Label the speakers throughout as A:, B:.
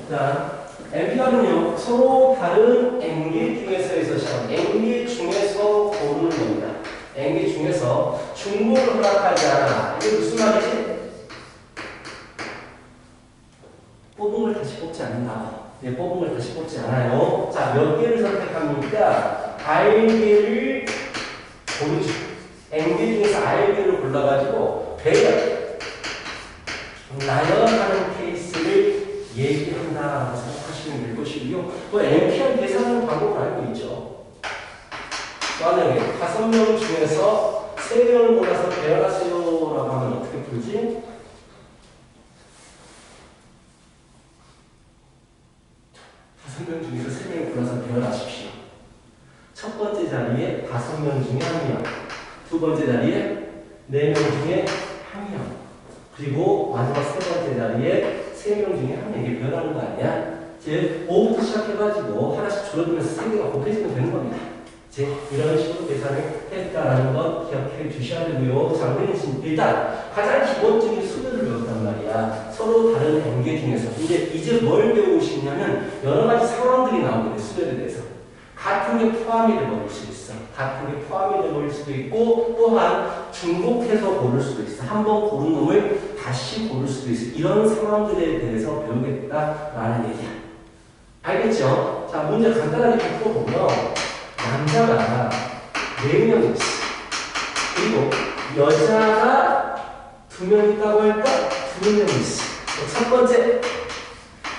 A: 자, NPR은요, 서로 다른 N개 중에서 시작. N개 중에서 고르는 겁니다. N개 중에서 중복을 허락하지 않아. 이게 무슨 말이지? 뽑은 걸 다시 뽑지 않는다. 네, 뽑은 걸 다시 뽑지 않아요. 자, 몇 개를 선택합니까? R개를 고르죠. N개 중에서 R개를 골라가지고 배열, 나열하는 케이스를 얘기한다라고 생각하시면 될 것이고요. 또 NPR 계산하는 방법을 알고 있죠. 만약에 5명 중에서 3명을 골라서 배열하세요라고 하면 어떻게 풀지? 5명 중에서 3명을 골라서 배열하십시오. 첫 번째 자리에 5명 중에 1명, 두 번째 자리에 4명 중에 1명, 그리고 마지막 세 번째 자리에 3명 중에 1명에게 변하는 거 아니야? 즉 5부터 시작해가지고 하나씩 줄어들면서 3개가 곱해지면 되는 겁니다. 즉 이런 식으로 계산을 했다라는 것 기억해 주셔야 되고요. 자, 우리는 일단 가장 기본적인 수열을 배웠단 말이야. 서로 다른 N개 중에서. 이제 뭘 배우시냐면 여러 가지 상황들이 나오게 돼, 수열에 대해서. 같은 게 포함이 돼버릴 수 있어. 같은 게 포함이 돼버릴 수도 있고, 또한 중복해서 고를 수도 있어. 한번 고른 놈을 다시 고를 수도 있어. 이런 상황들에 대해서 배우겠다라는 얘기야. 알겠죠? 자, 문제 간단하게 좀 풀어보면, 남자가 4명 있어. 그리고 여자가 2명 있다고 할까? 2명 있어. 첫 번째,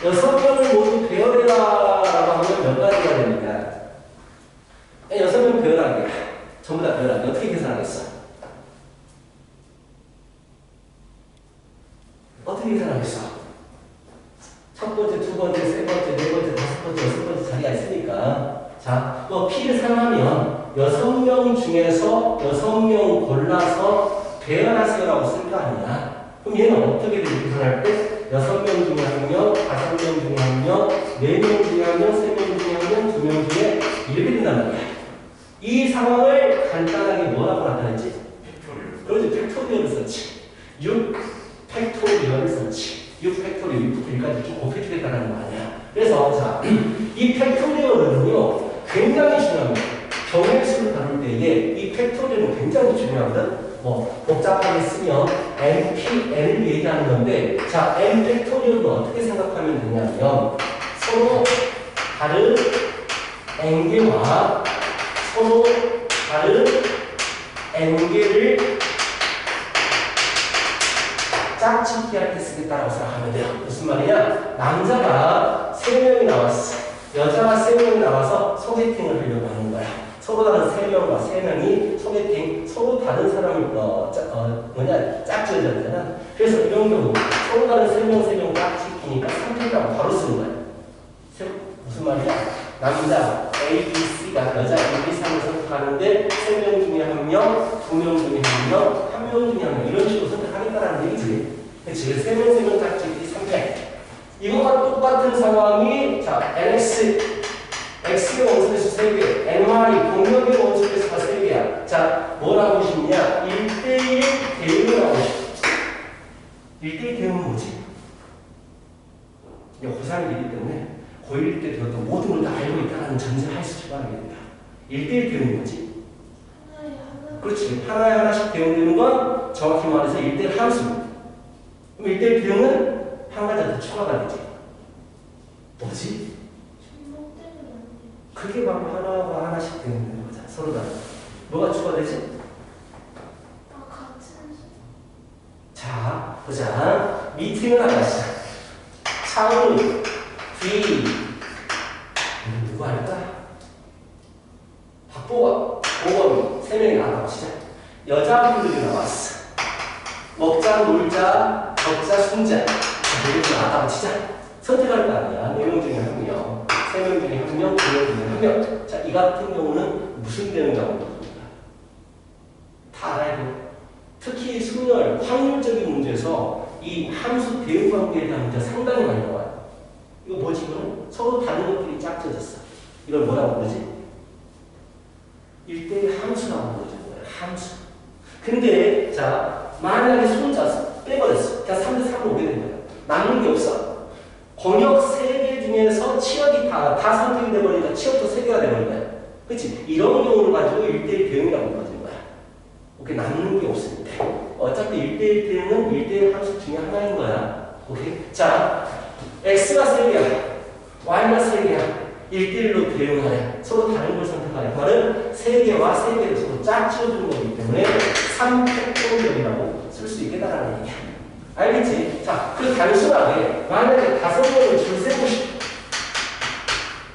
A: 6명을 모두 배열해라라고 하면 몇 가지가 됩니까? 6명 배열하게. 전부 다 배열하게. 어떻게 계산하겠어? 어떻게 계산하겠어? 첫 번째, 두 번째, 세 번째, 네 번째, 다섯 번째, 여섯 번째 자리가 있으니까. 자, 또 P를 사용하면 6명 중에서 6명 골라서 배열하세요라고 쓸 거 아니야? 그럼 얘는 어떻게 되지? 계산할 때? 6명 중에 1명, 5명 중에 1명, 4명 중에 1명, 3명 중에 1명, 2명 중에 이렇게 된단 말이야. 이 상황을 간단하게 뭐라고 나타냈지? 팩토리얼. 그렇지, 팩토리얼을 썼지. 6 팩토리얼을 썼지. 6 팩토리얼, 6부터 1까지 좀 곱해주겠다는 거 아니야. 그래서, 자, 이 팩토리얼은요, 굉장히 중요합니다. 경우의 수를 다룰 때에 이 팩토리얼은 굉장히 중요하거든. 뭐, 복잡하게 쓰면 NPN을 얘기하는 건데, 자, N 팩토리얼은 어떻게 생각하면 되냐면, 서로 다른 N개와 서로 다른 N개를 짝짓기 할 때 쓰겠다라고 생각하면 돼요. 무슨 말이냐? 남자가 3명이 나왔어. 여자가 3명이 나와서 소개팅을 하려고 하는 거야. 서로 다른 3명과 3명이 소개팅, 서로 다른 사람을 짝지어야 되잖아. 그래서 이런 경우 서로 다른 3명 짝짓기니까 선택이라고 바로 쓰는 거야. 무슨 말이야? 남자 A, B, C가 여자 A, B, 3을 선택하는데 3명 중에 1명, 2명 중에 1명, 1명 중에 1명 이런 식으로 선택하겠다라는 얘기지. 그치? 3명 짝짓기 선택. 이거와 똑같은 상황이 자 X의 원소에서 3개, NY 공역의 원소에서 3개야. 자, 뭘 하고 싶냐? 1대1 대응을 하고 싶어. 1대1 대응은 뭐지? 이게 고3이기 때문에 고1 때 배웠던 모든 걸 다 알고 있다는 전제를 할 수 있게 됩니다. 1대1 대응이 뭐지? 그렇지. 하나에 하나씩 대응되는 건 정확히 말해서 1대1 함수입니다. 그럼 1대1 대응은 한 가지 더 추가가 되지. 뭐지? 그게 바로 하나가 하나씩 대응되는 거잖아. 서로 다른. 뭐가 추가되지? 자, 보자. 미팅을 하자. 차은우, 뒤. 누구 할까? 박보가, 보검이 3명이 나왔다고 시작. 여자분들이 나왔어. 먹자, 놀자, 적자, 숨자. 이렇게 나왔다고 치자. 선택할 거 아니야. 4명 중에 1명, 3명 중에 1명, 2명 중에 1명. 자, 이 같은 경우는 무슨 대응이라고 부릅니까? 다 알아야 돼. 특히 승열, 확률적인 문제에서 이 함수 대응 관계에 대한 문제가 상당히 많이 나와요. 이거 뭐지? 이거는 서로 다른 것들이 짝져졌어. 이걸 뭐라고 부르지? 1대1 함수라고 부르는 거예요. 함수. 근데, 자, 만약에 손 짜서 빼버렸어. 그냥 3대 3으로 오게 된 거예요. 남는 게 없어. 권역 3개 중에서 치역이 다 선택이 돼버리니까 치역도 3개가 돼버린 거야. 그치? 이런 경우를 가지고 1대1 대응이라고 불러지는 거야. 오케이? 남는 게 없습니다. 어차피 1대1 대응은 1대1 함수 중에 하나인 거야. 오케이? 자, x가 3개야. y가 3개야. 1대1로 대응하래. 서로 다른 걸 선택하래. 그 말은 3개와 3개를 서로 짝지어주는 거기 때문에 3팩토리얼이라고 쓸 수 있겠다라는 얘기야. 알겠지? 자, 그 단순하게 만약에 5명을 줄 세우고 싶어.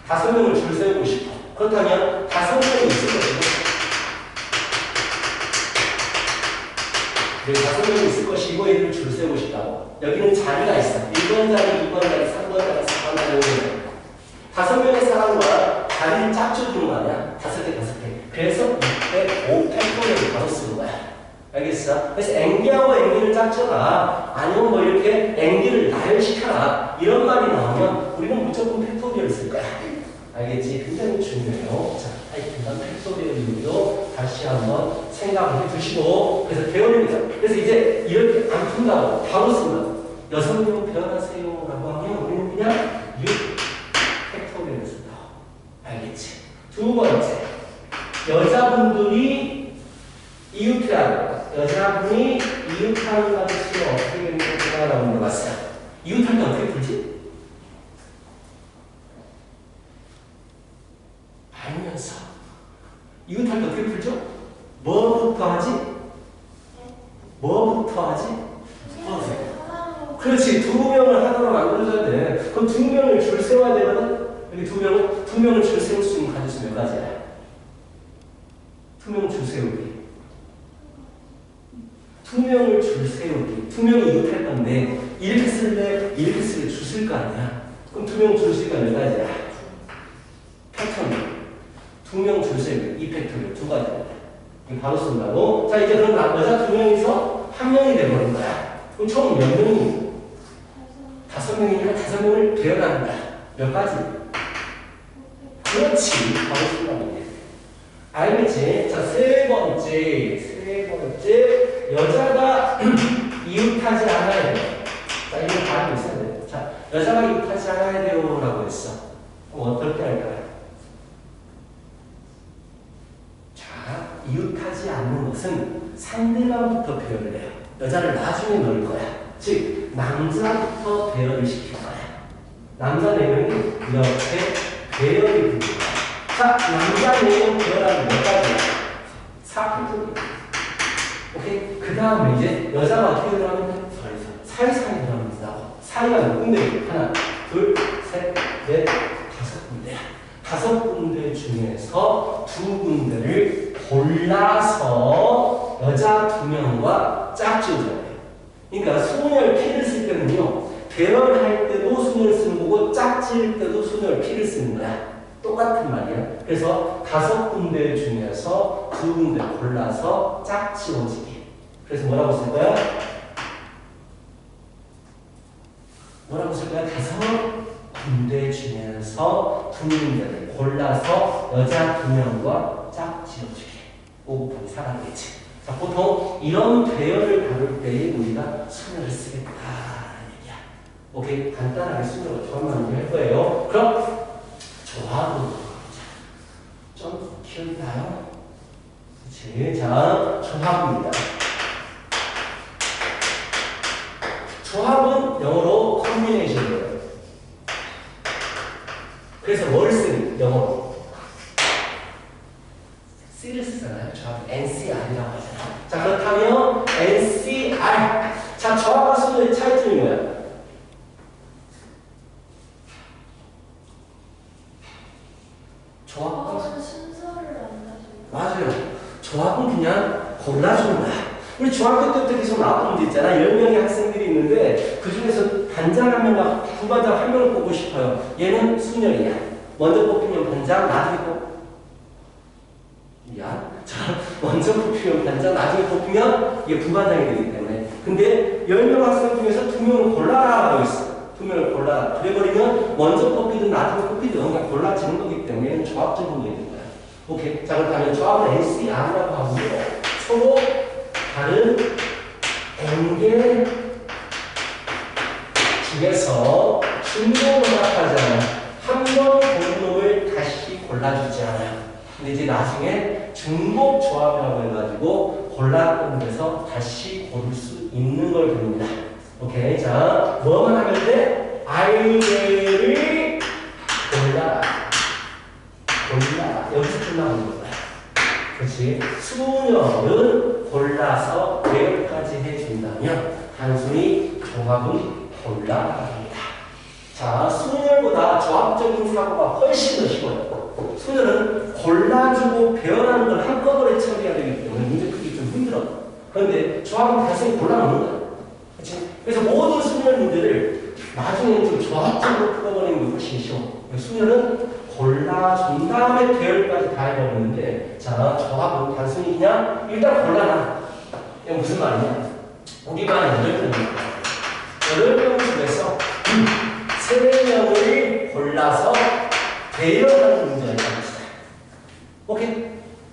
A: 5명을 줄 세우고 싶어. 그렇다면 5명이 있을 것이고, 네, 5명이 있을 것이고, 얘를 줄 세우고 싶다고. 여기는 자리가 있어. 1번 자리, 2번 자리, 3번 자리, 4번 자리. 5명의 사람과 자리를 짝줘주는 거 아니야? 5개, 5개. 그래서 이때 5팩토리얼을 바로 쓰는 거야. 알겠어? 그래서 앵기하고 앵기를 짝져라. 아니면 뭐 이렇게 앵기를 나열시켜라. 이런 말이 나오면 우리는 무조건 팩토리얼을 쓸 거야. 알겠지? 굉장히 중요해요. 자, 하여튼 팩토리얼 이유도 다시 한번 생각을 해두시고, 그래서 배워냅니다. 그래서 이제 이렇게 안 푼다고 바로 쓴다. 6명 배워가세요 라고 하면 우리는 그냥 6 팩토리얼을 쓴다. 알겠지? 두 번째, 여자분들이 이웃하는 여자분이 이웃하는 값을 어떻게 되는가라고 물어봤어요. 이웃할 때 어떻게 풀지? 알면서. 이웃할 때 어떻게 풀죠? 뭐부터 하지? 뭐부터 하지? 그렇지. 2명을 하나로 만들어줘야 돼. 그럼 2명을 줄 세워야 되거든? 여기 2명을 줄 세울 수 있는 가지수 몇 가지야? 2명 줄 세우기. 2명을 줄 세우기. 2명이 이웃할 건데, 이렇게 쓸래, 이렇게 쓸래, 줄 쓸 거 아니야? 그럼 2명 줄 세우기가 몇 가지야? 패턴. 2명 줄 세우기. 이 팩토리얼 2가지야. 이거 바로 쓴다고? 자, 이제 그럼 여자 2명이서 1명이 돼버린 거야. 그럼 총 몇 명이? 5명이니까 5명을 배워가는 거야. 몇 가지? 그렇지. 바로 쓴다고. 알겠지? 자, 세 번째. 여자가 이웃하지 않아야 돼. 자, 이거 다 알고 있어야 돼. 자, 여자가 이웃하지 않아야 돼요. 라고 했어. 그럼 어떨 때 할까요? 자, 이웃하지 않는 것은 상대방부터 배열을 해요. 여자를 나중에 넣을 거야. 즉, 남자부터 배열을 시킬 거야. 남자 4명이 이렇게 배열이 되는 거야. 자, 남자 4명 배열하는 몇 가지야? 4팩토리얼. 오케이? 그 다음에 이제 여자가 어떻게 들어가면 사이사이 들어갑니다. 사이가 몇 군데? 하나, 둘, 셋, 넷, 5군데. 5군데 중에서 2군데를 골라서 여자 2명과 짝지어줘야 돼요. 그러니까 순열 P를 쓸 때는요, 배열할 때도 순열 쓰는 거고, 짝지을 때도 순열 P를 쓰는 거야. 똑같은 말이야. 그래서 5군데 중에서 2군데 골라서 짝지워지기. 그래서 뭐라고 쓸 거야? 뭐라고 쓸 거야? 5군데 중에서 2군데를 골라서 여자 2명과 짝지워주기. 5 곱하기 4가 되겠지. 자, 보통 이런 배열을 다룰 때에 우리가 순열을 쓰겠다는 얘기야. 오케이? 간단하게 순열을 조금만 할 거예요. 그럼 조합은 좀 길나요? 그렇지. 자, 조합입니다. 조합은 영어로 combination이에요. 그래서 뭘 쓰니? 영어로 C를 쓰잖아요. 조합 NCR이라고 하잖아요. 자, 그렇다면 NCR. 자, 조합과 순열의 차이점이 뭐야? 조합과
B: 순서를 안 가지고.
A: 맞아요. 조합은 그냥 골라주는 거야. 우리 중학교 때부터 계속 나왔던 문제 있잖아. 10명의 학생들이 있는데 그 중에서 반장 한 명과 부반장 한 명을 뽑고 싶어요. 얘는 순열이야. 먼저 뽑히면 반장, 나중에 먼저 뽑히면 반장, 나중에 뽑히면 이게 부반장이 되기 때문에. 근데 10명 학생 중에서 2명을 골라라고 있어. 2명을 골라. 그래버리면 먼저 뽑히든 나중에 뽑히든 그냥 골라지는 거기 때문에 얘는 조합적인 게 있는 거야. 오케이. 자, 그렇다면 조합은 NCR이라고 하고요. 서로 다른 N개 중에서 중복을 생각하잖아요. 한 번 고른 놈을 다시 골라주지 않아요. 근데 이제 나중에 중복 조합이라고 해가지고 골랐던 데서 다시 고를 수 있는 걸 배웁니다. 오케이. 자, 뭐만 하면 돼? 아이들을 골라라. 여기서 끝나는 거야. 그렇지? 수녀는 골라서 배열까지 해준다면 단순히 조합은 골라랍니다. 자, 수녀보다 조합적인 사고가 훨씬 더 쉬워요. 수녀는 골라주고 배열하는 걸 한꺼번에 처리해야 되기 때문에 문제 풀기 좀 힘들어. 그런데 조합은 단순히 골라놓는 거야. 그렇지? 그래서 모든 수녀 문제를 나중에는 좀 조합적으로 풀어버리는 게 훨씬 쉬워. 수녀는 골라준 다음에 배열까지 다 해버리는데, 자, 조합은 단순히 그냥 일단 골라놔. 이게 무슨 말이냐? 우리만 8명입니다. 8명 중에서 3명을 골라서 배열하는 문제가 있다고 했어요. 오케이?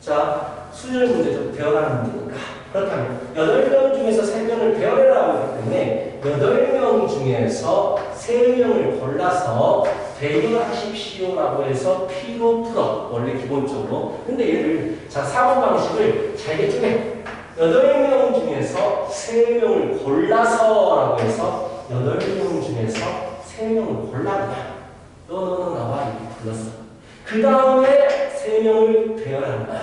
A: 자, 수열 문제죠. 배열하는 문제니까. 그렇다면 8명 중에서 3명을 배열해라고 했기 때문에 8명 중에서 3명을 골라서 배열하십시오라고 해서 P로 풀어. 원래 기본적으로. 근데 얘를 자 사고방식을 잘게 쪼개. 8명 중에서 3명을 골라서라고 해서 8명 중에서 3명을 골라보자. 너는 나와 이렇게 불렀어. 그 다음에 3명을 배열하는 거야.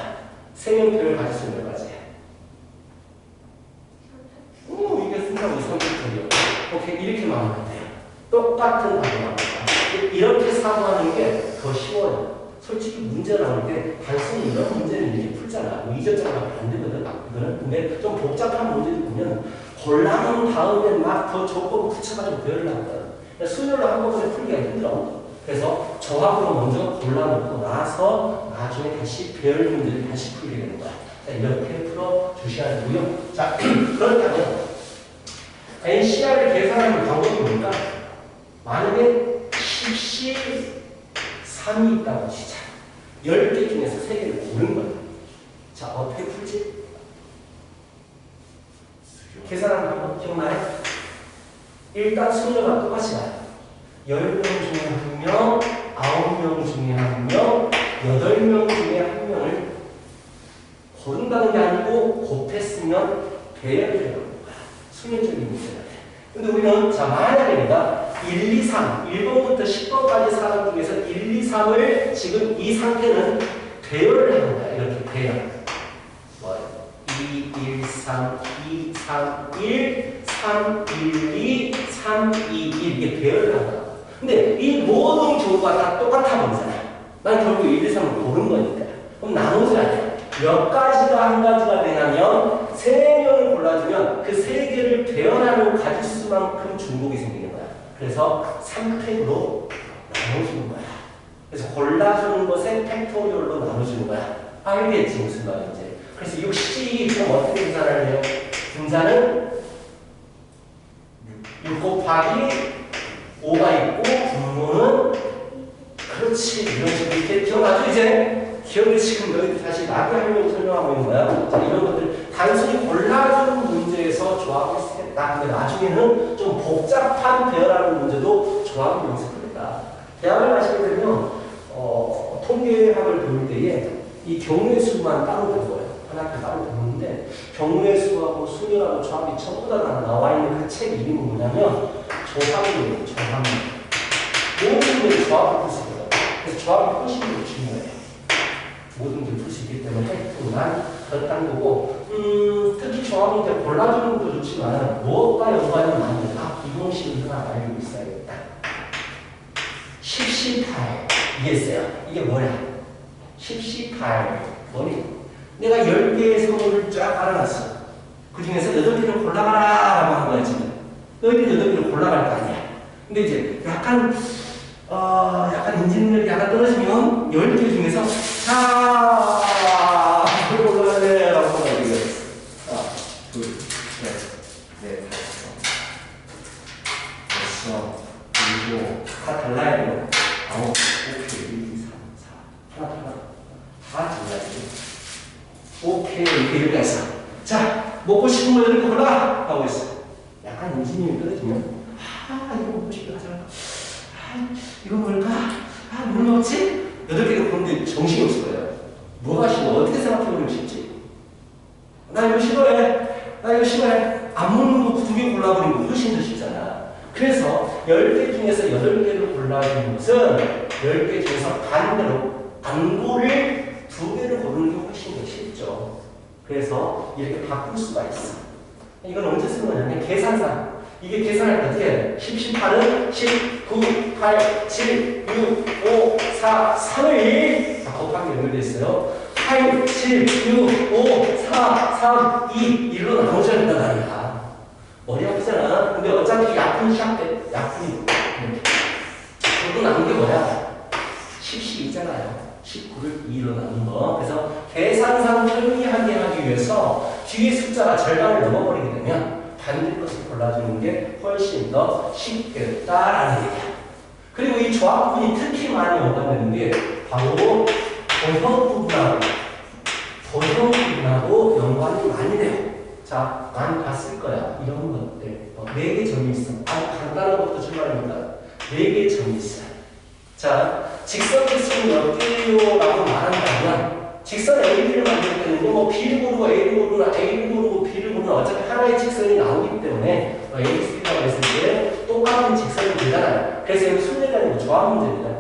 A: 3명 배열 가질 수 있는 거지. 이게 순서고 선택적이요. 오케이, 이렇게 말하면 돼요. 똑같은 답이 이렇게 사고하는 게 더 쉬워요. 솔직히 문제 나올 때 단순히 이런 문제는 이렇게 풀잖아. 뭐 이전자가 안 되거든. 이거는. 근데 좀 복잡한 문제를 보면 골라놓은 다음에 막 더 조건 붙여가지고 배열을 하거든. 수열로 한꺼번에 풀기가 힘들어. 그래서 조합으로 먼저 골라놓고 나서 나중에 다시 배열 문제를 다시 풀게 되는 거야. 자, 이렇게 풀어 주셔야 되고요. 자, 그렇다면 NCR을 계산하는 방법이 뭘까? 만약에 13이 있다고 치자. 10개 중에서 3개를 고른 거야. 자, 어떻게 풀지? 계산하는 방법 기억나요? 일단 수녀가 똑같이 나요. 10명 중에 1명, 9명 중에 1명, 8명 중에 1명을 고른다는 게 아니고 곱했으면 배열해야 하는 거야. 수녀적인 문제가 돼. 근데 우리는 자 만약에입니다. 1, 2, 3, 1번부터 10번까지 사람 중에서 1, 2, 3을 지금 이 상태는 배열을 하는 거야. 이렇게 배열. 뭐 2, 1, 3, 2, 3, 1, 3, 1, 2, 3, 2, 1 이게 배열을 하는 거야. 근데 이 모든 교구가 다 똑같아 보이잖아. 난 결국 1, 2, 3을 고른 거니까. 그럼 나누지 않아요. 몇 가지가 한 가지가 되냐면 3명을 골라주면 그 3개를 배열하는 가지수만큼 중복이 생기는 거야. 그래서 3팩으로 나눠주는 거야. 그래서 골라주는 것에 팩토리얼로 나눠주는 거야. 알겠지 무슨 말인지. 그래서 60이 그럼 어떻게 계산을 해요? 분자는 6 곱하기 5가 있고 분모는 그렇지 이런 식으로 이렇게 기억나죠 이제? 기억을 지금 너희들 다시 나게 하려고 설명하고 있는 거야. 자, 이런 것들 단순히 골라주는 문제에서 조합을 쓰겠다. 근데 나중에는 좀 복잡한 배열하는 문제도 조합을 연습하겠다. 대학을 가시게 되면 통계학을 배울 때에 이 경우의 수만 따로 배워요. 하나 따로 배우는데 경우의 수하고 수열하고 조합이 전부 다 나와 있는 그 책 이름이 뭐냐면 조합이에요. 조합. 모든 문제를 조합을 풀 수 있어요. 그래서 조합이 훨씬 더 중요해요. 모든 걸 풀 수 있기 때문에 난 그렇다는 거고 특히 조합은 이제 골라주는 것도 좋지만 무엇과 연관이 많은가 기본식을 하나 알고 있어야겠다. 1018 이게 있어요. 이게 뭐야? 1018 뭐니? 내가 10개의 선물을 쫙 깔아놨어. 그 중에서 8개를 골라가라 라고 한 거야 지금. 너희들 8개를 골라갈 거 아니야. 근데 이제 약간 인지능력이 약간 떨어지면 10개 중에서 자, 이걸 골라야 돼 라고 하는 거야. 하나, 둘, 셋, 넷, 다섯, 여섯, 일곱 다 달라야 돼요. 9, 오케이, 1, 2, 3, 4 하나 다 달라야지. 오케이, 이렇게 여기가 있어. 자, 먹고 싶은 거 이렇게 골라 하고 있어. 약간 인지능이 떨어지면 이거 먹고 싶다 하잖아. 이거 뭘까? 뭘 먹지? 8개를 보는데 정신이 없을 거예요. 뭐가 싫어? 어떻게 생각해보면 쉽지? 나 이거 싫어해. 안 먹는 거 2개 골라버리는 거 훨씬 더 쉽잖아. 그래서 10개 중에서 8개를 골라주는 것은 10개 중에서 반대로 안 고를 2개를 고르는 게 훨씬 더 쉽죠. 그래서 이렇게 바꿀 수가 있어. 이건 언제 쓰는 거냐면 계산상. 이게 계산할 때 어떻게 해? 10, 18은 10, 9, 8, 7, 6, 5, 4, 3을 곱하기 연결되어 있어요. 8, 7, 6, 5, 4, 3, 2, 1로 나눠줘야 된단 말이야. 머리 아프잖아. 근데 어차피 약분 시작돼. 약분이 그리고 남은 게 뭐야? 10씩이잖아요. 19를 2로 나눈 거. 그래서 계산상 편리하게 하기 위해서 뒤에 숫자가 절반을 넘어버리게 되면 반대 것을 골라주는 게 훨씬 더 쉽겠다라는 얘기야. 그리고 이 조합분이 특히 많이 오가는 게 바로 도형 부분하고 연관이 많이 돼요. 자, 많이 봤을 거야. 이런 것들. 4개 점이 있어. 아주 간단한 것도 출발합니다. 4개의 점이 있어요. 자, 직선 개수는 몇 개요? 라고 말한다면 직선 AB를 만들 때는 뭐 B를 고르고 A를 고르나 A를 고르고 B를 고르나 어차피 하나의 직선이 나오기 때문에 ABC라고 했을 때 똑같은 직선이 되잖아요. 그래서 여기 순례라는 거 조합 문제입니다.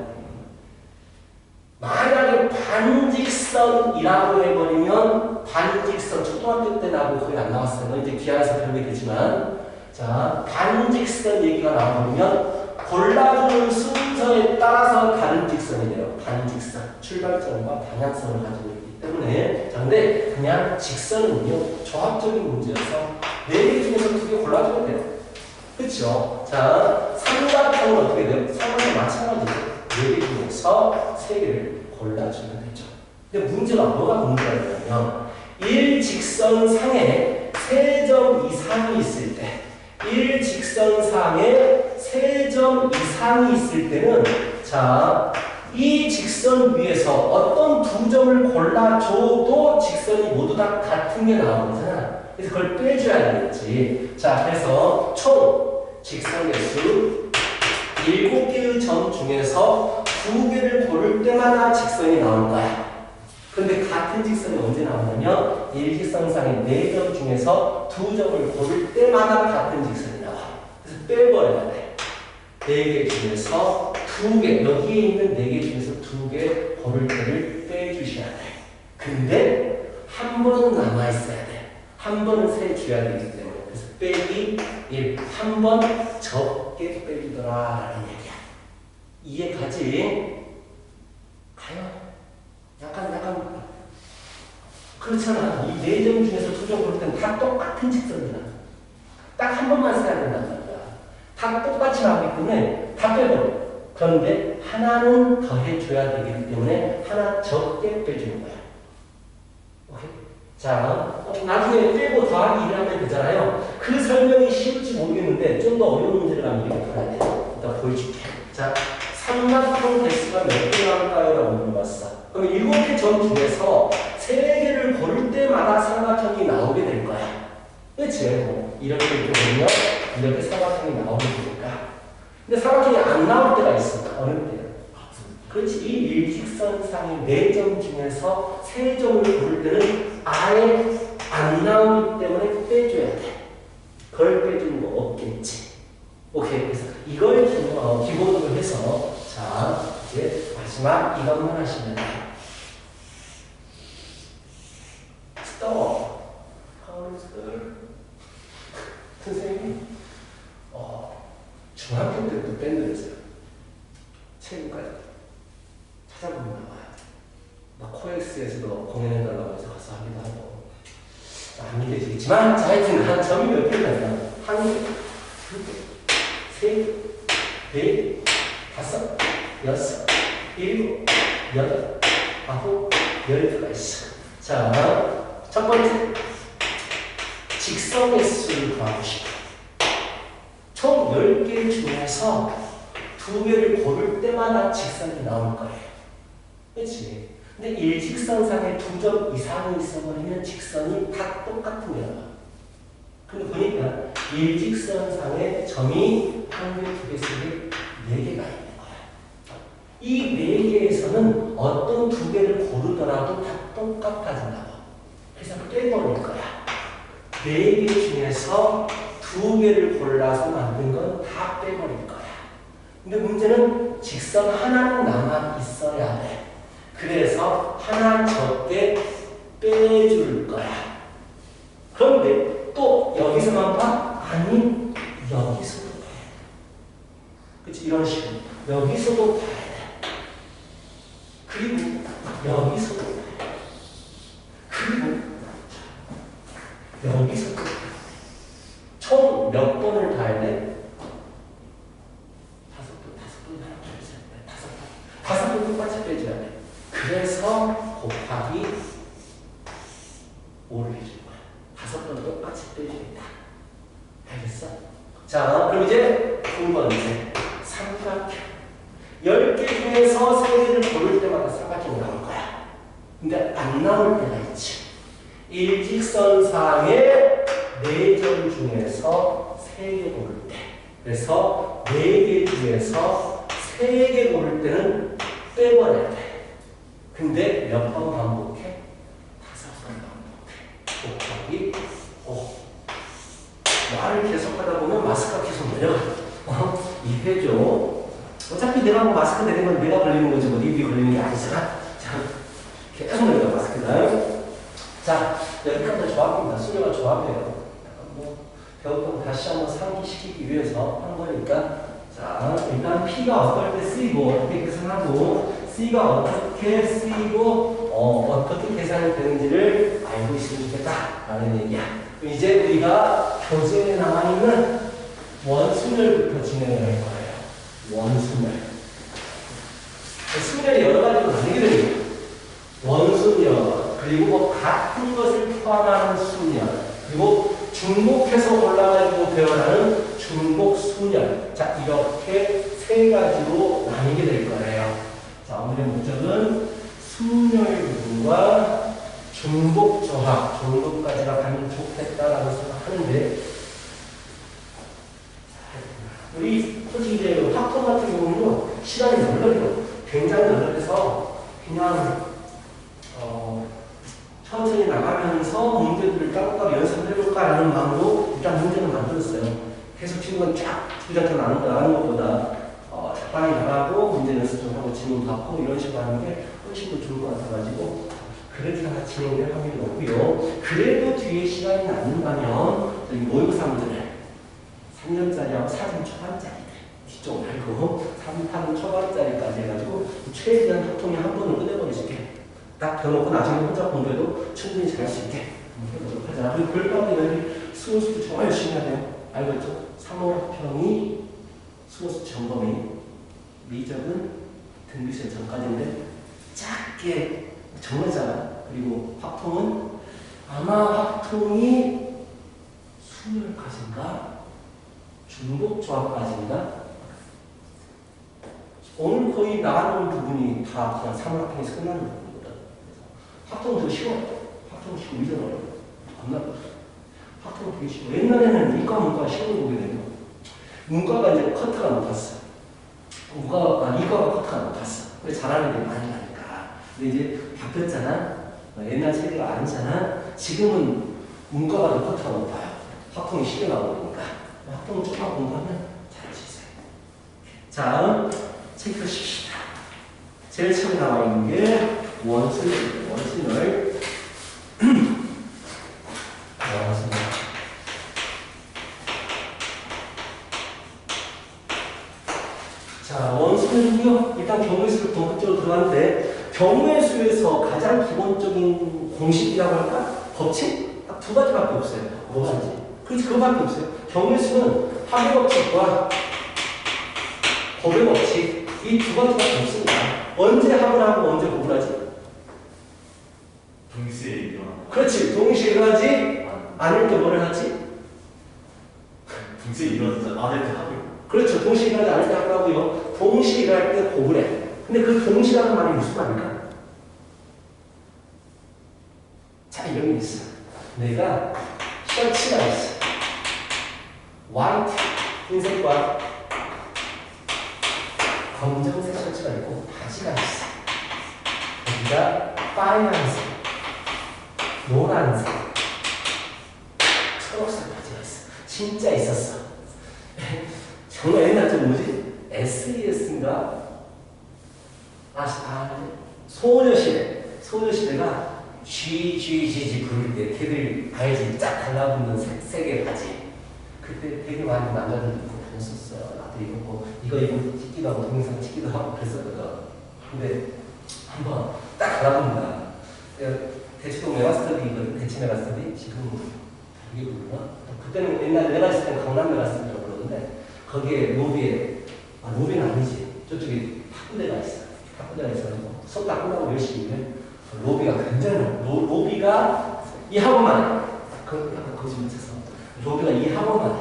A: 만약에 반직선이라고 해버리면 반직선 초등학교 때 나오고 거의 안 나왔어요. 이제 기하에서 배우게 되지만 자 반직선 얘기가 나와버리면 골라주는 순서에 따라서 다른 직선이 돼요. 반직선 출발점과 방향성을 가지고 있기 때문에 자 근데 그냥 직선은요 조합적인 문제여서 4개 중에서 2개 골라줘야 돼요. 그렇죠? 자 삼각형은 어떻게 돼요? 삼각형 마찬가지죠. 4개 중에서 3개를 골라주면 되죠. 근데 문제가 뭐가 문제냐면 일직선상에 3점 이상이 있을 때 일직선상에 3점 이상이 있을 때는 자, 이 직선 위에서 어떤 2점을 골라줘도 직선이 모두 다 같은 게 나오잖아. 그래서 그걸 빼줘야 되겠지. 자, 그래서 총 직선의 수 7개의 점 중에서 2개를 고를 때마다 직선이 나올 거야. 근데 같은 직선이 언제 나오냐면 일직선상의 4점 중에서 2점을 고를 때마다 같은 직선이 나와. 그래서 빼버려야 돼. 4개 중에서 2개, 여기에 있는 4개 중에서 2개 고를 때를 빼주셔야 돼. 근데 한 번은 남아있어야 돼. 한 번은 세줘야 되기 때문에. 그래서 빼기 1. 한 번 적게 빼주더라 라는 얘기야. 이해가지? 가요. 약간 그렇잖아. 이 4점 중에서 2점 고를 때는 다 똑같은 직선이야. 딱 한 번만 써야 된단 말이야. 다 똑같이 나오기 때문에 다 빼버려. 그런데 하나는 더 해줘야 되기 때문에 하나 적게 빼주는 거야. 오케이? 자, 나중에 빼고 더하기 1을 하면 되잖아요. 그 설명이 쉬울지 모르겠는데 좀 더 어려운 문제를 하면 이렇게 풀어야 돼요. 일단 보여줄게. 자, 삼각형 개수가 몇 개 나올까요? 라고 물어봤어. 그럼 7개 점 중에서 3개를 고를 때마다 삼각형이 나오게 될 거야. 그치? 이렇게 보면 이렇게 삼각형이 나오게 되니까. 근데 삼각형이 안 나올 때가 있어. 어느 때요? 그렇지. 이 일직선상의 4점 중에서 3점을 고를 때는 아예 안 나오기 때문에 빼줘야 돼. 그걸 빼주는 거 없겠지. 오케이. 그래서 이걸 기본으로 해서 자, 이제 마지막 이것만 하시면 돼. 스톱. 선생님, 중학교 때부터 밴드를 했어요. 체육관 찾아보면 나와요. 막 코엑스에서도 공연해달라고 해서 가서 하기도 하고. 안 믿어지겠지만, 자, 하여튼 한 점이 몇 개냐면, 1개, 2개, 3개, 4개, 5, 6, 7, 8, 9, 10개가 있어. 자, 첫 번째. 직선의 수를 구하고 싶어. 총 10개 중에서 2개를 고를 때마다 직선이 나올 거예요. 그렇지? 근데 일직선상에 2점 이상이 있어버리면 직선이 다 똑같은 게 나와. 근데 보니까 일직선상에 점이 한 개, 두 개, 세 개, 네 개가 있는 거야. 이 네 개에서는 어떤 두 개를 고르더라도 다 똑같아진다고. 그래서 빼버릴 거야. 네 개 중에서 두 개를 골라서 만든 건 다 빼버릴 거야. 근데 문제는 직선 하나는 남아 있어야 돼. 그래서 하나 적게 빼줄 거야. 그런데 또 여기서만 봐? 아니, 여기서도 봐야 돼. 그치? 이런 식으로. 여기서도 봐야 돼. 그리고 여기서도 봐야 돼. 그리고 여기서도 봐야 돼. 총 몇 번을 봐야 돼? 5번, 다섯 번 똑같이 빼줘야 돼. 그래서 곱하기 5를 해줄 거야. 5번 똑같이 빼줍니다. 알겠어? 자, 그럼 이제 두 번째 삼각형. 10개 중에서 3개를 고를 때마다 삼각형이 나올 거야. 근데 안 나올 때가 있지. 일직선상의 4점 중에서 3개 고를 때. 그래서 4개 중에서 3개 고를 때는 빼버려야 돼. 근데 몇 번 반복해? 5번 반복해. 곱하기 5. 말을 계속 하다 보면 마스크가 계속 내려가. 이해해줘. 어차피 내가 뭐 마스크 내린 건 내가 걸리는 거지 뭐 니들이 걸리는 게 아니잖아. 자, 계속 내려가 마스크다. 자, 여기까지 조합입니다. 수녀가 조합이에요. 뭐 배웠던 다시 한번 상기시키기 위해서 한 거니까. 자, 일단 P가 어떨 때 쓰이고 어떻게 계산하고 C가 어떻게 쓰이고 어떻게 계산이 되는지를 알고 있으면 좋겠다라는 얘기야. 그럼 이제 우리가 교재에 나와있는 원순열부터 진행을 할 거예요. 원순열. 순열이 여러 가지로 나뉘거든요. 원순열, 그리고 뭐 같은 것을 포함하는 순열, 그리고 중복해서 골라가지고 배워나는 중복순열. 자, 이렇게 세 가지로 나뉘게 될 거예요. 자, 오늘의 목적은 순열 부분과 중복조합 정도까지가 가면 좋겠다라고 생각하는데, 우리 솔직히 이제 학교 같은 경우는 시간이 널널해요. 굉장히 널널해서 그냥 천천히 나가면서 문제들을 따로따로 연습을 해볼까라는 마음으로 일단 문제는 만들었어요. 계속 친구가 쫙 주장처럼 나가는 것보다 적당히 나가고 문제 연습 좀 하고 질문 받고 이런 식으로 하는 게 훨씬 더 좋을 것 같아가지고 그렇게 하나 진행될 확률이 높고요. 그래도 뒤에 시간이 남는다면 저기 모의고사들을 3년짜리하고 4년 초반짜리들 뒤쪽 말고 3판 초반짜리까지 해가지고 최대한 학통이 한 번으로 끝내버릴 수 있게 딱 펴놓고 나중에 혼자 공부해도 충분히 잘할 수 있게 해보도록 하자. 그리고 별다음에 수능수도 정말 열심히 해야 돼요. 알겠죠? 3호평이 수능수 점검이 미적은 등비시험 전까지인데 작게 정말 작아. 그리고 확통은 아마 확통이 수능까지인가 중복조합까지인가 오늘 거의 나가는 부분이 다 그냥 3월 학통에서 끝나는 부분이거든. 학통은 더 쉬워. 학통은 쉬워. 미적 어려워. 겁나 학통은 되게 쉬워. 옛날에는 이과 문과 시험을 보게 되면 문과가 이제 커트가 높았어. 이과가 커트가 높았어. 그래서 잘하는 게 많이 나니까. 근데 이제 바뀌었잖아. 옛날 세대가 아니잖아. 지금은 문과가 더 커트가 높아요. 학통이 쉽게 나오니까. 학통을 조금만 공부하면 잘할 수 있어요. 자, 책 펴십시다. 제일 처음에 나와 있는 게 원순열. 원순열. 자, 원순열이요. 일단 경우의 수를 본격적으로 들어가는데 경우의 수에서 가장 기본적인 공식이라고 할까? 법칙? 딱 두 가지밖에 없어요. 뭐 가지? 그렇지, 그거밖에 없어요. 경우의 수는 합의 법칙과 법의 법칙 이 두 가지밖에 없습니다. 언제 합을 하고 언제 법을 하지?
C: 동시에 일어나.
A: 그렇지. 동시에 일어나지 않을 때 뭐를 하지?
C: 동시에 일어나지 않을 때 하고요.
A: 그렇죠. 동시에 일어나지 않을 때 합을 하고요. 동시에 일어날 때 법을 해. 근데 그 동시라는 말이 무슨 말일까? 자, 여기 있어. 내가 셔츠가 있어. 화이트, 흰색과 검정색 셔츠가 있고 바지가 있어. 여기가 빨간색, 노란색, 초록색 바지가 있어. 진짜 있었어. 정말 옛날 좀 뭐지? SES인가? 소녀시대가 GGGG 부를 때 걔들 알지? 쫙 달라붙는 색의 바지. 그때 되게 많은 남자들 입고 다녔었어요. 나도 이거 입고 찍기도 하고 동영상 찍기도 하고 그랬었거든. 근데 한번 딱 달라붙는다. 대치동 메가스터디거든. 대치 메가스터디. 지금 이게 뭐구나? 그때는 옛날 내가 있을 때는 강남 메가스터디라고 그러는데 거기에 로비는 아니지. 저쪽에 탁구대가 있어. 탁구대가 있어가지고 수업 다 끝나고 열심히 해. 로비가 굉장히 로비가 이 학원만 해. 약간 거짓말 쳐서 로비가 이 학원만 해.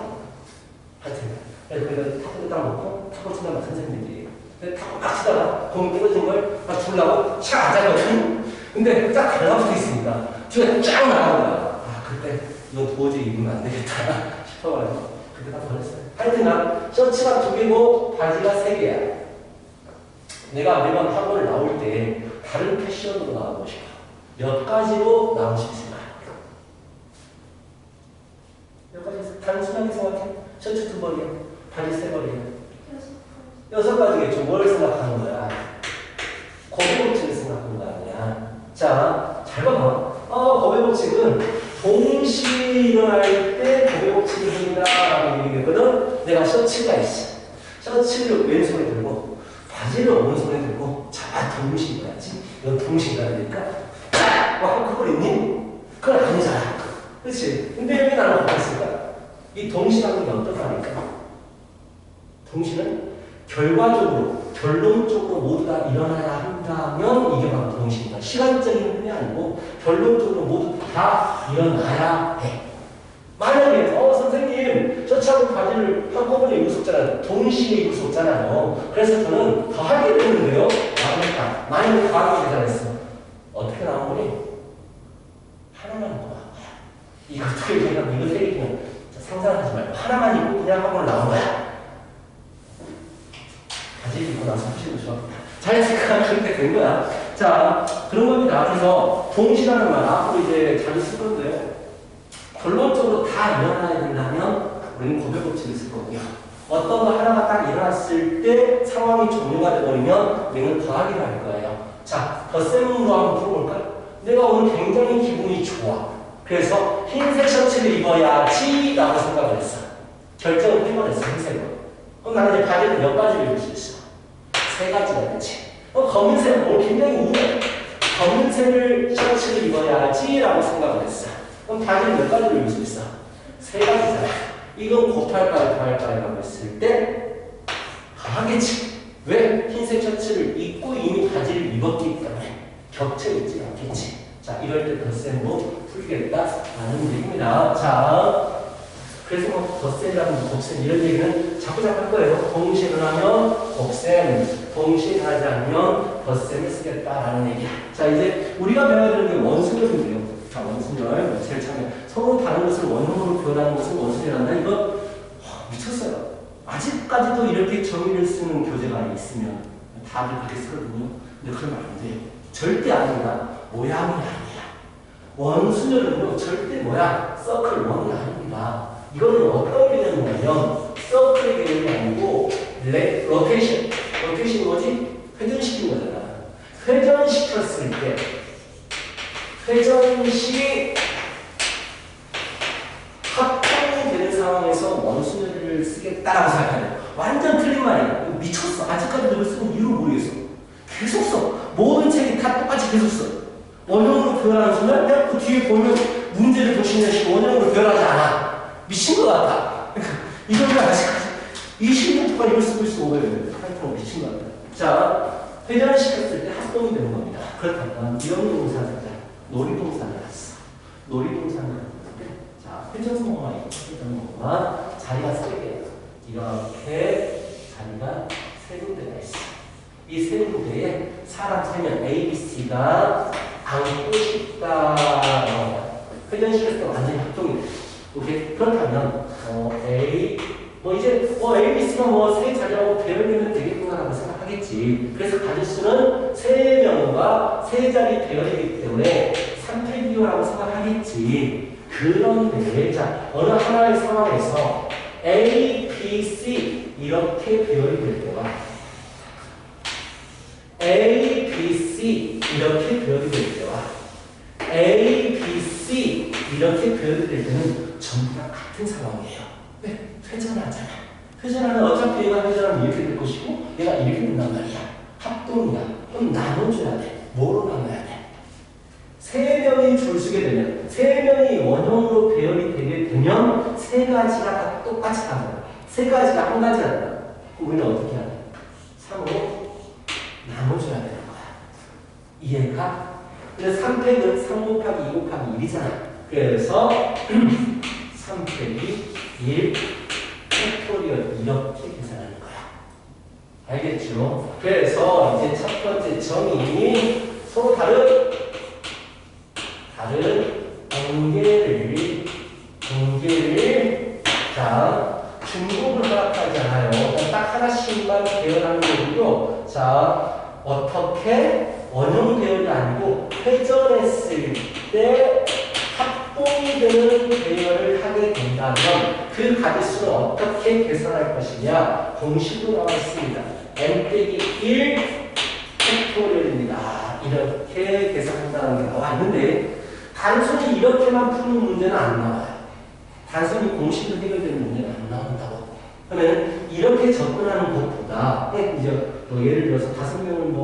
A: 하여튼 그래서 거기다 탁구대 딱 놓고 탁구 친다고 선생님들이 탁구 딱 치다가 공 떨어진 걸 딱 주려고 샥 앉아가지고 근데 딱 달라붙어 있으니까 뒤가 쫙 나가는 거야. 그때 이거 도저히 입으면 안 되겠다 싶어가지고 그때 딱 보냈어요. 하여튼 난 셔츠가 2개고 바지가 3개야. 내가 매번 학원을 나올 때 다른 패션으로 나오고 싶어. 몇 가지로 나올 수 있을까? 몇 가지 단순하게 생각해. 셔츠 2벌이야. 바지 3벌이야. 6가지겠죠. 뭘 생각하는 거야? 고배복직을 생각하는 거 아니야. 자, 잘 봐봐. 고배복직은 동시에 일어날 때 고배복직을 합니다라고 얘기했거든. 내가 셔츠가 있어. 셔츠를 왼손에 들고 바지를 오른손에 들고 동시에 입어야지. 이건 동시에 입어야 되니까 그걸 있니? 그건 아니잖아. 그렇지? 근데 왜 나는 바꿨을까? 이 동시라는 게 어떤 말일까? 동시는 결론적으로 모두 다 일어나야 한다면 이게 바로 동시입니다. 시간적인 흐름이 아니고 결론적으로 모두 다 일어나야 해. 만약에 선생님 셔츠하고 바지를 한꺼번에 입을 수 없잖아요. 동시에 입을 수 없잖아요. 그래서 저는 더 하게 되는데요. 그러니까 만약에 더하기 계산했어. 어떻게 나온 거니? 하나만 입고 나온 거야. 이거 어떻게 얘기하면 이거 얘기하면 상상하지 말고 하나만 입고 그냥 학원을 나온 거야. 바지 입고 나서 푸시고 좋아. 자연스럽게 그렇게 된 거야. 자, 그런 겁니다. 그래서 동시라는 말 앞으로 이제 자주 쓸 건데요. 결론적으로 다 일어나야 된다면 우리는 고배복직을 쓸 거고요. 어떤 거 하나가 딱 일어났을 때 상황이 종료가 돼버리면 우리는 더하기를 할 거예요. 자, 덧셈으로 한번 풀어볼까요? 내가 오늘 굉장히 기분이 좋아. 그래서 흰색 셔츠를 입어야지 라고 생각을 했어. 결정을 해버렸어. 흰색으로. 그럼 나는 이제 바지를 몇 가지를 입을 수 있어? 3가지가 되지. 검은색, 오늘 굉장히 우울해. 검은색을 셔츠를 입어야지 라고 생각을 했어. 그럼 바지를 몇 가지를 입을 수 있어? 3가지잖아. 이건 곱할까요? 더할까요? 했을 때 더하겠지. 왜? 흰색 셔츠를 입고 이미 바지를 입었기 때문에 겹쳐 있지 않겠지. 자, 이럴 때 덧셈으로 풀겠다라는 얘기입니다. 자, 그래서 뭐 덧셈이라든지 곱셈 이런 얘기는 자꾸 할 거예요. 동시에 일어나면 곱셈, 동시에 하지 않으면 덧셈을 쓰겠다라는 얘기야. 자, 이제 우리가 배워야 되는 게 원순절인데요. 자, 원순절 제일 처음에 서로 다른 것을 원형으로 표현하는 것을 원순절이란다. 이거 미쳤어요. 아직까지도 이렇게 정의를 쓰는 교재가 있으면 다들 그렇게 쓰거든요. 근데 그러면 안 돼요. 절대 아닙니다. 모양이 아니야. 원순절은요 절대 모양, 서클 원이 아닙니다. 이거는 어떤 개념이냐면 서클 개념이 아니고 로테이션. 로테이션이 뭐지? 회전시키는 거잖아. 회전시켰을 때 회전시 합동이 되는 상황에서 원순절을 쓰겠다라고 생각하는 완전 틀린 말이야. 미쳤어. 아직까지 이걸 쓰는 이유를 모르겠어. 계속 써. 모든 책이 다 똑같이 계속 써. 원형으로 표현하는 순간 그냥 그 뒤에 보면 문제를 보시는 시 원형으로 표현하지 않아. 미친 것 같아. 이걸 왜 아직까지 20년 동안 이걸 쓰고 있어. 하여튼 미친 것 같아. 자, 회전시켰을 때 합동이 되는 겁니다. 그렇다면 이런 동사들 놀이동사를 했어. 놀이동사를 했는데 자, 회전목마 있고 회전목마 자리가 3개예요. 이렇게 자리가 3군데가 있어. 이 3군데에 사람 3명 A, B, C가 앉고 싶다. 회전시켰을 때 완전히 합동이 돼. 오케이? 그렇다면 A, 이제 A, B, C가 세 자리라고 배열되면 되겠구나라고 생각하겠지. 그래서 가짓수는 3명과 3자리 배열이기 때문에 3팩이요라고 생각하겠지. 그런데 자 어느 하나의 상황에서 A, B, C 이렇게 배열이 될 때와 A, B, C 이렇게 배열이 될 때와 A, B, C 이렇게 배열이 될 때는 전부 다 같은 상황이에요. 왜? 회전하잖아. 회전하면 어차피 얘가 회전하면 이렇게 될 것이고 얘가 이렇게 된단 말이야. 합동이야. 그럼 나눠줘야 돼. 뭐로 나눠야 돼? 3명이 줄 서게 되면 3명이 원형으로 배열이 되게 되면 3가지가 다 똑같이 가는 거야. 3가지가 한 가지가 된다. 그럼 우리는 어떻게 해야 돼? 3으로 나눠줘야 되는 거야. 이해가? 근데 3팩은 3 곱하기 2 곱하기 1이잖아. 그래서 3팩이 1 팩토리얼 이렇게 계산하는 거야. 알겠죠? 그래서 이제 첫 번째 정의 서로 다른 관계를 자 중복을 허락하지 않아요. 딱 하나씩만 배열하는 거고요. 자 어떻게 원형 배열이 아니고 회전했을 때 합동이 되는 배열을 하게 된다면 그 가짓수는 어떻게 계산할 것이냐 공식으로 나와 있습니다. n-1 팩토리얼입니다. 이렇게 계산한다는 게 나와 있는데 단순히 이렇게만 푸는 문제는 안 나와요. 단순히 공식으로 해결되는 문제는 안 나온다고. 그러면 이렇게 접근하는 것보다 이제 예를 들어서 5명을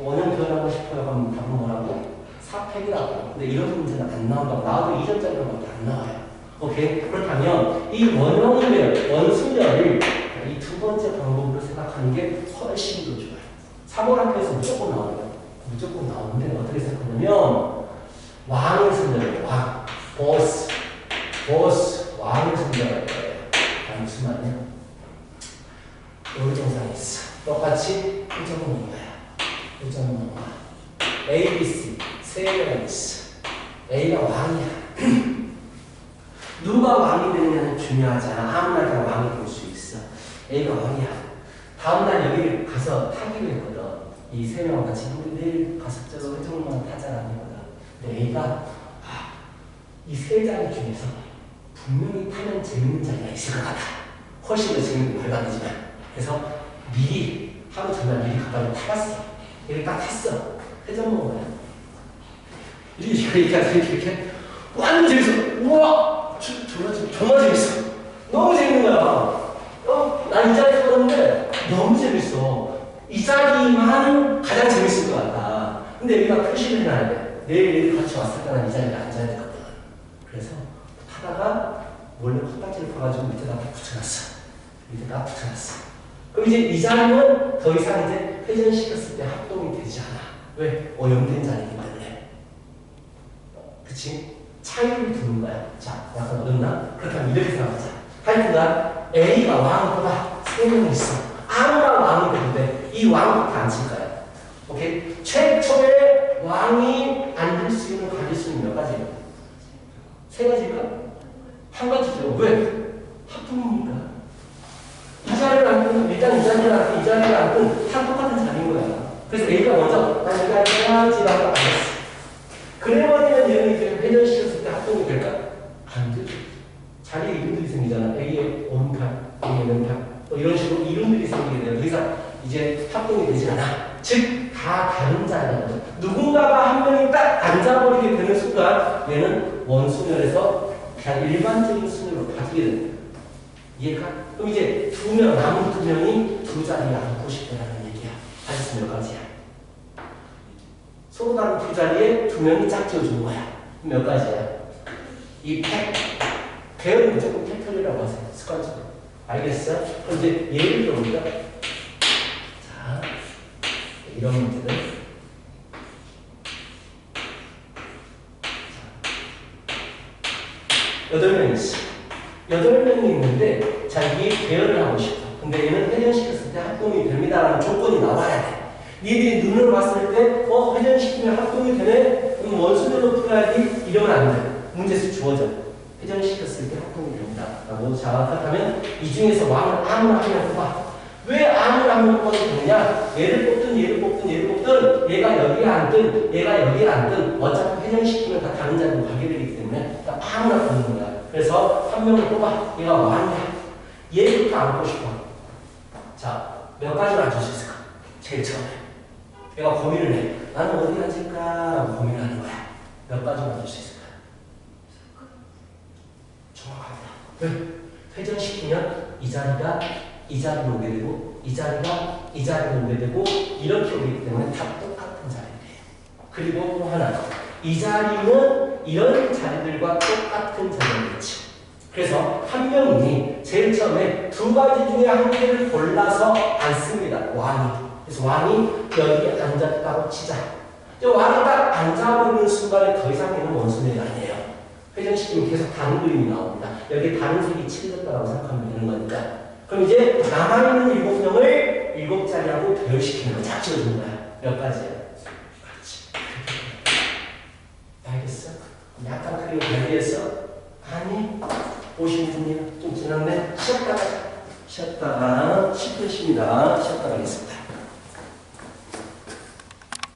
A: 원형 배열하고 싶어요 하면 답은 뭐라고? 4팩이라고. 근데 이런 문제는 안 나온다고. 나와도 2점짜리로밖에 안 나와요. 오케이? 그렇다면 이 원형 배열, 원순열을 이 두 번째 방법으로 생각하는 게 훨씬 더 좋아요. 3번 학교에서 무조건 나오는 거예요. 무조건 나오는데 어떻게 생각하냐면 왕을 선정해요. 왕. 보스. 왕을 선정할 거예요. 무슨 말이냐? 여기 정상이 있어. 똑같이 1점을 넣은 거야. 1점을 넣은 거야. A, B, C. 세 개가 있어. A가 왕이야. 누가 왕이 되느냐는 중요하잖아. 아무나 다 왕이 될 수 있어. A가 왕이야. 다음날 여기 가서 타기로 했거든. 이 3명 같이 우리 내일 가서 저거 회전만 타자라는 거거든. 근데 A가 이 3자리 중에서 분명히 타면 재밌는 자리가 있을 것 같아. 훨씬 더 재밌는 걸 받지만. 그래서 미리 하루 전날 미리 가까이 타봤어. 이렇게 딱 탔어. 회전 먹은 거야. 이렇게 완전 재밌어. 우와! 정말 재밌어. 너무 재밌는 거야. 난 이 자리에 서봤는데 너무 재밌어. 이 자리만 가장 재밌을 것 같다. 근데 여기가 표시를 해놔야 돼. 내일 같이 왔을 때는 이 자리에 앉아야 되거든. 그래서 타다가 원래 컵받지를 파가지고 밑에다 붙여놨어. 그럼 이제 이 자리는 더 이상 이제 회전시켰을 때 합동이 되지 않아. 왜? 오염된 자리이기 때문에. 그치? 차이를 두는 거야. 자, 약간 어렵나? 그렇다면 이렇게 생각하자. 하여튼간 A가 왕보다 3명이 있어. 아무나 왕이 되는데 이 왕부터 앉힐 거야. 오케이? 최초에 왕이 앉을 수 있는 가짓수는 몇 가지예요? 3가지일까? 한 가지죠. 왜? 합동이니까. 이 자리를 앉고 일단 이 자리를 앉고 이 자리를 앉고 다 똑같은 자리인 거야. 그래서 A가 먼저 난 여기 앉아야지라고 앉았어. 그래버리면 얘는 이제 회전시켰을 때 합동이 될까? 안 되죠. 자리 이름들이 생기잖아. A의 오른팔, A의 왼팔. 이런 식으로 이름들이 생기게 돼요. 더 이상 이제 합동이 되지 않아. 즉, 다 다른 자리거든. 누군가가 한 명이 딱 앉아버리게 되는 순간 얘는 원순열에서 그냥 일반적인 순열로 바뀌게 됩니다. 이해가? 그럼 이제 남은 2명이 두 자리에 앉고 싶다는 얘기야. 가짓수 몇 가지야? 서로 다른 두 자리에 2명이 짝지어주는 거야. 몇 가지야? 이 배열은 무조건 팩토리라고 하세요. 습관적으로. 알겠어? 그럼 이제 예를 들어볼까? 자, 이런 문제들. 8명이 있어. 8명이 있는데, 자, 이 배열을 하고 싶어. 근데 얘는 회전시켰을 때 합동이 됩니다라는 조건이 나와야 돼. 니들이 눈으로 봤을 때, 회전시키면 합동이 되네? 그럼 원순열로 풀어야지? 이러면 안 돼. 문제수 주어져. 회전시켰을 때 합동이 됩니다. 라고. 자, 그렇다면 이 중에서 왕을 아무나 그냥 뽑아. 왜 아무나 한 명 뽑아도 되느냐? 얘를 뽑든 얘를 뽑든 얘를 뽑든 얘가 여기에 앉든 얘가 여기에 앉든 어차피 회전시키면 다 다른 자리로 가게 되기 때문에 아무나 뽑는 거야. 그래서 한 명을 뽑아. 얘가 왕이야. 얘부터 앉고 싶어. 자, 몇 가지를 앉을 수 있을까? 제일 처음에. 얘가 고민을 해. 나는 어디 앉을까? 고민을 하는 거야. 몇 가지를 앉을 수 있을까? 정확합니다. 왜? 회전시키면 이 자리가 이 자리로 오게 되고 이 자리가 이 자리로 오게 되고 이렇게 오기 때문에 다 똑같은 자리예요. 그리고 또 하나, 이 자리는 이런 자리들과 똑같은 자리겠지. 그래서 한 명이 제일 처음에 두 가지 중에 한 개를 골라서 앉습니다. 왕이. 그래서 왕이 여기에 앉았다고 치자. 왕이 딱 앉아버리는 순간에 더 이상 얘는 원소년이 아니에요. 회전시키면 계속 다른 그림이 나옵니다. 여기에 다른 색이 칠해졌다고 생각하면 되는 거니까. 그럼 이제 남아있는 7명을 7자리하고 배열시키는 거 쫙 찍어주는 거야. 몇 가지야? 그렇지. 알겠어? 약간 그림 발견했어? 아니, 보시면 됩니다. 좀 지났네. 쉬었다가 10분 쉽니다. 쉬었다가 하겠습니다.